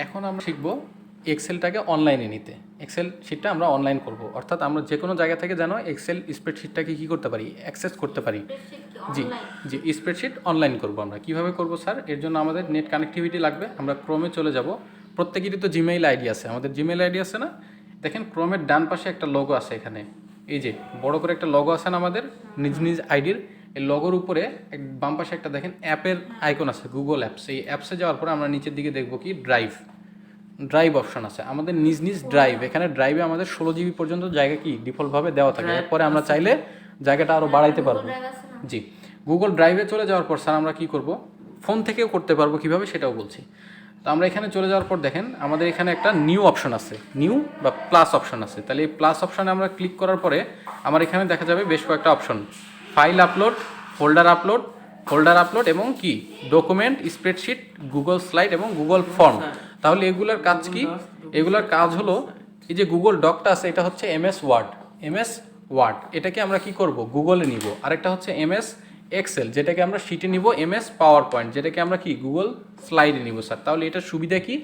এখন আমরা শিখব এক্সেলটাকে অনলাইনে নিতে। এক্সেল শিটটা আমরা অনলাইন করব, অর্থাৎ আমরা যে কোনো জায়গা থেকে যেন এক্সেল স্প্রেডশিটটাকে কী করতে পারি, অ্যাক্সেস করতে পারি। জি জি, স্প্রেডশিট অনলাইন করব। আমরা কীভাবে করব স্যার? এর জন্য আমাদের নেট কানেক্টিভিটি লাগবে। আমরা ক্রোমে চলে যাব। প্রত্যেকেরই তো জিমেইল আইডি আছে, আমাদের জিমেইল আইডি আছে না? দেখেন ক্রোমের ডান পাশে একটা লোগো আছে, এখানে এই যে বড় করে একটা লোগো আছে না আমাদের নিজ নিজ আইডির। এই লগোর উপরে বাম পাশে একটা দেখেন অ্যাপের আইকন আছে, গুগল অ্যাপস। এই অ্যাপসে যাওয়ার পরে আমরা নিচের দিকে দেখব কি ড্রাইভ অপশন আছে, আমাদের নিজ নিজ ড্রাইভ। এখানে ড্রাইভে আমাদের 16 জিবি পর্যন্ত জায়গা কি ডিফল্টভাবে দেওয়া থাকে। এরপরে আমরা চাইলে জায়গাটা আরও বাড়াইতে পারবো। জি, গুগল ড্রাইভে চলে যাওয়ার পর স্যার আমরা কী করব, ফোন থেকেও করতে পারবো কীভাবে সেটাও বলছি। তো আমরা এখানে চলে যাওয়ার পর দেখেন আমাদের এখানে একটা নিউ অপশন আছে, নিউ বা প্লাস অপশন আছে। তাহলে এই প্লাস অপশনে আমরা ক্লিক করার পরে আমার এখানে দেখা যাবে বেশ কয়েকটা option, file upload, folder upload এবং কি ডকুমেন্ট, স্প্রেডশিট, গুগল স্লাইড এবং গুগল ফর্ম। তাহলে এগুলোর কাজ কি? এগুলোর কাজ হলো এই যে গুগল ডকটা আছে, এটা হচ্ছে এমএস ওয়ার্ড, এটাকে আমরা কি করব, গুগলে নিব। আরেকটা হচ্ছে এমএস এক্সেল, যেটাকে আমরা শিটে নিব। এমএস পাওয়ার পয়েন্ট, যেটাকে আমরা কি গুগল স্লাইডে নিব স্যার। তাহলে এটার সুবিধা কি?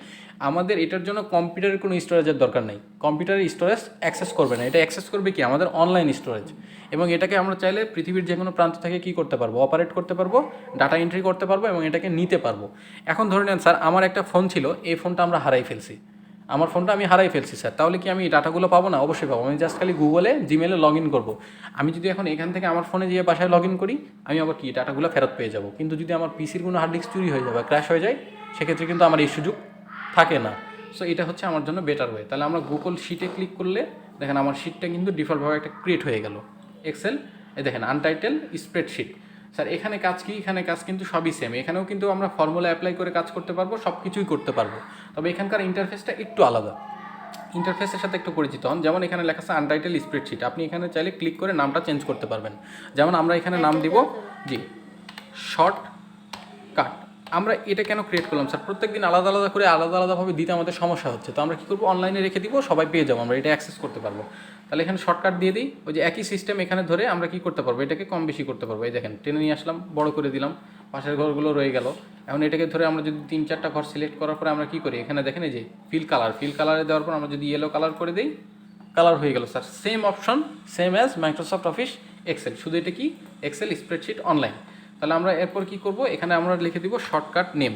আমাদের এটার জন্য কম্পিউটারের কোনো স্টোরেজের দরকার নেই, কম্পিউটারের স্টোরেজ অ্যাক্সেস করবে না। এটা অ্যাক্সেস করবে কি আমাদের অনলাইন স্টোরেজ। এবং এটাকে আমরা চাইলে পৃথিবীর যে কোনো প্রান্ত থেকে কী করতে পারবো, অপারেট করতে পারবো, ডাটা এন্ট্রি করতে পারবো এবং এটাকে নিতে পারবো। এখন ধরে নেন স্যার আমার একটা ফোন ছিল, এই ফোনটা আমরা হারাই ফেলছি, আমার ফোনটা আমি হারাই ফেলছি স্যার। তাহলে কি আমি ডাটাগুলো পাবো না? অবশ্যই পাবো। আমি জাস্ট খালি গুগলে জিমেলে লগ ইন করবো। আমি যদি এখন এখান থেকে আমার ফোনে গিয়ে বাসায় লগ ইন করি, আমি আবার কি ডাটাগুলো ফেরত পেয়ে যাবো। কিন্তু যদি আমার পিসির কোনো হার্ড ডিস্ক চুরি হয়ে যায় বা ক্র্যাশ হয়ে যায়, সেক্ষেত্রে কিন্তু আমার এই সুযোগ থাকে না। সো এটা হচ্ছে আমার জন্য বেটার ওয়ে। তাহলে আমরা গুগল শিটে ক্লিক করলে দেখেন আমার শিটটা কিন্তু ডিফল্টভাবে একটা ক্রিয়েট হয়ে গেল। এক্সেল এই দেখেন আনটাইটেল স্প্রেডশিট। স্যার এখানে কাজ কি? এখানে কাজ কিন্তু সবই সেম। এখানেও কিন্তু আমরা ফর্মুলা অ্যাপ্লাই করে কাজ করতে পারবো, সব কিছুই করতে পারবো। তবে এখানকার ইন্টারফেসটা একটু আলাদা। ইন্টারফেসের সাথে একটু পরিচিত হন। যেমন এখানে লেখা আছে আনটাইটেল স্প্রেডশিট, আপনি এখানে চাইলে ক্লিক করে নামটা চেঞ্জ করতে পারবেন। যেমন আমরা এখানে নাম দিব জি শর্টকাট। আমরা এটা কেন ক্রিয়েট করলাম স্যার? প্রত্যেকদিন আলাদা আলাদা করে আলাদাভাবে দিতে আমাদের সমস্যা হচ্ছে। তো আমরা কী করবো, অনলাইনে রেখে দিব, সবাই পেয়ে যাবো, আমরা এটা অ্যাক্সেস করতে পারবো। তাহলে এখানে শর্টকাট দিয়ে দিই, ওই যে একই সিস্টেম এখানে ধরে আমরা কী করতে পারবো, এটাকে কম বেশি করতে পারবো। এই দেখেন টেনে নিয়ে আসলাম, বড় করে দিলাম, পাশের ঘরগুলো রয়ে গেল। এখন এটাকে ধরে আমরা যদি 3-4টা ঘর সিলেক্ট করার পরে আমরা কী করি, এখানে দেখেন এই যে ফিল কালারে দেওয়ার পর আমরা যদি ইয়েলো কালার করে দিই, কালার হয়ে গেল sir. Same option, same as Microsoft Office Excel, শুধু এটা কি এক্সেল স্প্রেডশিট অনলাইন। তাহলে আমরা এরপর কী করবো, এখানে আমরা লিখে দিব শর্টকাট নেম।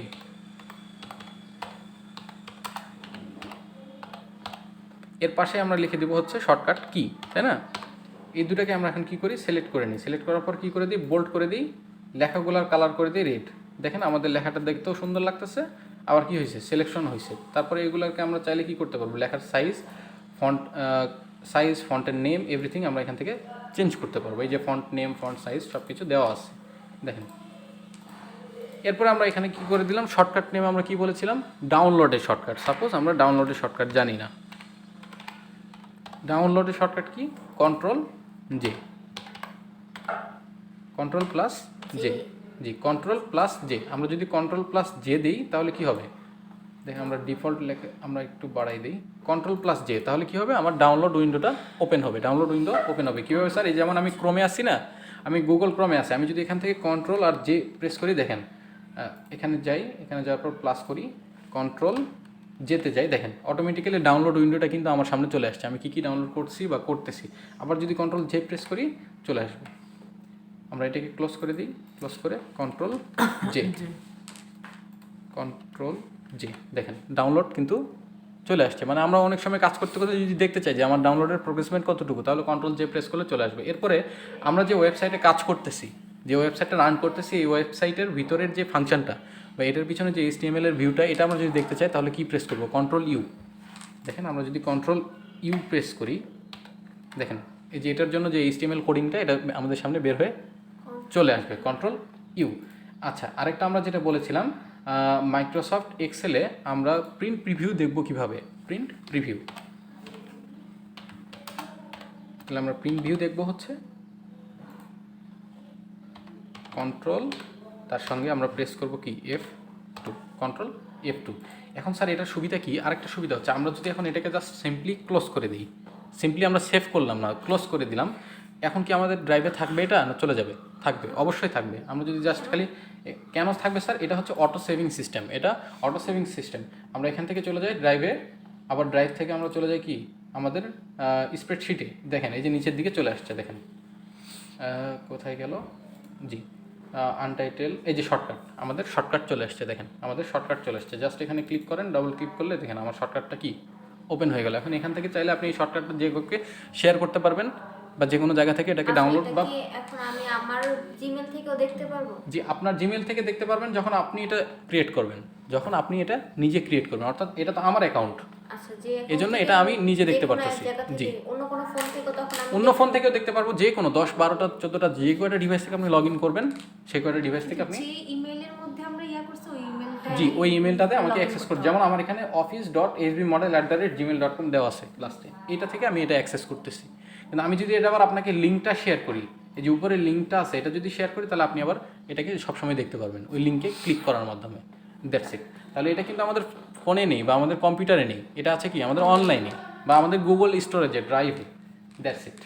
এর পাশে আমরা লিখে দিব হচ্ছে শর্টকাট কি, তাই না? এই দুটাকে আমরা এখন কী করি, সিলেক্ট করে নিই। সিলেক্ট করার পর কী করে দিই, বোল্ড করে দিই, লেখাগুলোর কালার করে দিই রেড। দেখেন আমাদের লেখাটা দেখতেও সুন্দর লাগতেছে, আবার কি হয়েছে, সিলেকশন হয়েছে। তারপরে এগুলোকে আমরা চাইলে কী করতে পারবো, লেখার সাইজ, ফন্টের নেম, এভরিথিং আমরা এখান থেকে চেঞ্জ করতে পারবো। এই যে ফন্ট নেম, ফন্ট সাইজ সব কিছু দেওয়া আছে, দেখেন। এরপরে আমরা এখানে কী করে দিলাম, শর্টকাট নেম আমরা কী বলেছিলাম, ডাউনলোডের শর্টকাট। সাপোজ আমরা ডাউনলোডের শর্টকাট জানি না, ডাউনলোডের shortcut key, control plus J. জি, কন্ট্রোল প্লাস জে। আমরা যদি কন্ট্রোল প্লাস জে দিই তাহলে কি হবে, দেখেন আমরা ডিফল্ট লেখে আমরা একটু বাড়াই দিই, কন্ট্রোল প্লাস জে। তাহলে কি হবে, আমার ডাউনলোড উইন্ডোটা ওপেন হবে। কীভাবে স্যার? এই যেমন আমি ক্রোমে আসি না, আমি গুগল ক্রোমে আসি, আমি যদি এখান থেকে কন্ট্রোল আর জে প্রেস করি, দেখেন এখানে যাই, এখানে যাওয়ার পর প্লাস করি, কন্ট্রোল যেতে যাই, দেখেন অটোমেটিক্যালি ডাউনলোড উইন্ডোটা কিন্তু আমার সামনে চলে আসছে, আমি কী ডাউনলোড করছি বা করতেছি। আবার যদি কন্ট্রোল জে প্রেস করি চলে আসবে। আমরা এটাকে ক্লোজ করে দিই, ক্লোজ করে কন্ট্রোল জে, দেখেন ডাউনলোড কিন্তু চলে আসছে। মানে আমরা অনেক সময় কাজ করতে করতে যদি দেখতে চাই যে আমার ডাউনলোডের প্রোগ্রেসমেন্ট কতটুকু, তাহলে কন্ট্রোল জে প্রেস করলে চলে আসবে। এরপরে আমরা যে ওয়েবসাইটে কাজ করতেছি, যে ওয়েবসাইটটা রান করতেছি, এই ওয়েবসাইটের ভিতরের যে ফাংশনটা বা এটার পিছনে যে HTML এর ভিউটা, এটা আমরা যদি দেখতে চাই তাহলে কি প্রেস করবো, কন্ট্রোল ইউ। দেখেন আমরা যদি কন্ট্রোল ইউ প্রেস করি, দেখেন এই যে এটার জন্য যে HTML কোডিংটা এটা আমাদের সামনে বের হয়ে চলে আসবে, কন্ট্রোল ইউ। আচ্ছা, আরেকটা আমরা যেটা বলেছিলাম, মাইক্রোসফট এক্সেলে আমরা প্রিন্ট প্রিভিউ দেখব কিভাবে, প্রিন্ট প্রিভিউ। তাহলে আমরা প্রিন্ট ভিউ দেখব হচ্ছে কন্ট্রোল, তার সঙ্গে আমরা প্রেস করব কি F2, কন্ট্রোল F2। এখন স্যার এটার সুবিধা কি, আরেকটা সুবিধা হচ্ছে আমরা যদি এখন এটাকে জাস্ট সিম্পলি ক্লোজ করে দিই, সিম্পলি আমরা সেভ করলাম না, ক্লোজ করে দিলাম, এখন কি আমাদের ড্রাইভে থাকবে এটা না চলে যাবে? থাকবে, অবশ্যই থাকবে। আমরা যদি জাস্ট খালি কেন থাকবে স্যার? এটা হচ্ছে অটো সেভিং সিস্টেম, এটা অটো সেভিং সিস্টেম। আমরা এখান থেকে চলে যাই ড্রাইভে, আবার ড্রাইভ থেকে আমরা চলে যাই কি আমাদের স্প্রেডশিটে। দেখেন এই যে নিচের দিকে চলে আসছে, দেখেন কোথায় গেল, জি আনটাইটেল, এই যে শর্টকাট, আমাদের শর্টকাট চলে আসছে, দেখেন আমাদের শর্টকাট চলে আসছে। জাস্ট এখানে ক্লিক করেন, ডাবল ক্লিক করলে দেখেন আমার শর্টকাটটা কি ওপেন হয়ে গেল। এখন এখান থেকে চাইলে আপনি এই শর্টকাটটা যে কাউকে শেয়ার করতে পারবেন বা যে কোনো জায়গা থেকে এটাকে ডাউনলোড বা এখন আমি আমার জিমেল থেকেও দেখতে পারবো। জি, আপনার জিমেল থেকে দেখতে পারবেন যখন আপনি এটা ক্রিয়েট করবেন, যখন আপনি এটা নিজে ক্রিয়েট করবেন, অর্থাৎ এটা তো আমার অ্যাকাউন্ট, আচ্ছা, যে এই জন্য এটা আমি নিজে দেখতে পারতেছি। জি, অন্য কোনো ফোন থেকে তখন আমি অন্য ফোন থেকেও দেখতে পারবো, যে কোনো 10, 12টা, 14টা যে কয়টা ডিভাইস থেকে আপনি লগ ইন করবেন সেই কয়টা ডিভাইস থেকে আপনি যে ইমেলের মধ্যে আমরা করছি ওই ইমেলটা, জি ওই ইমেলটাতে আমাকে অ্যাক্সেস করতে, যেমন আমার এখানে office.sbmodel@gmail.com দেওয়া আছে লাস্টে, এটা থেকে আমি এটা অ্যাক্সেস করতেছি। কিন্তু আমি যদি এটা আবার আপনাকে লিঙ্কটা শেয়ার করি, এই যে উপরে লিঙ্কটা আছে এটা যদি শেয়ার করি, তাহলে আপনি আবার এটাকে সবসময় দেখতে পারবেন ওই লিঙ্কে ক্লিক করার মাধ্যমে। That's it. তাহলে এটা কিন্তু আমাদের ফোনে নেই বা আমাদের কম্পিউটারে নেই, এটা আছে কি আমাদের অনলাইনে বা আমাদের গুগল স্টোরেজে, ড্রাইভে। That's it.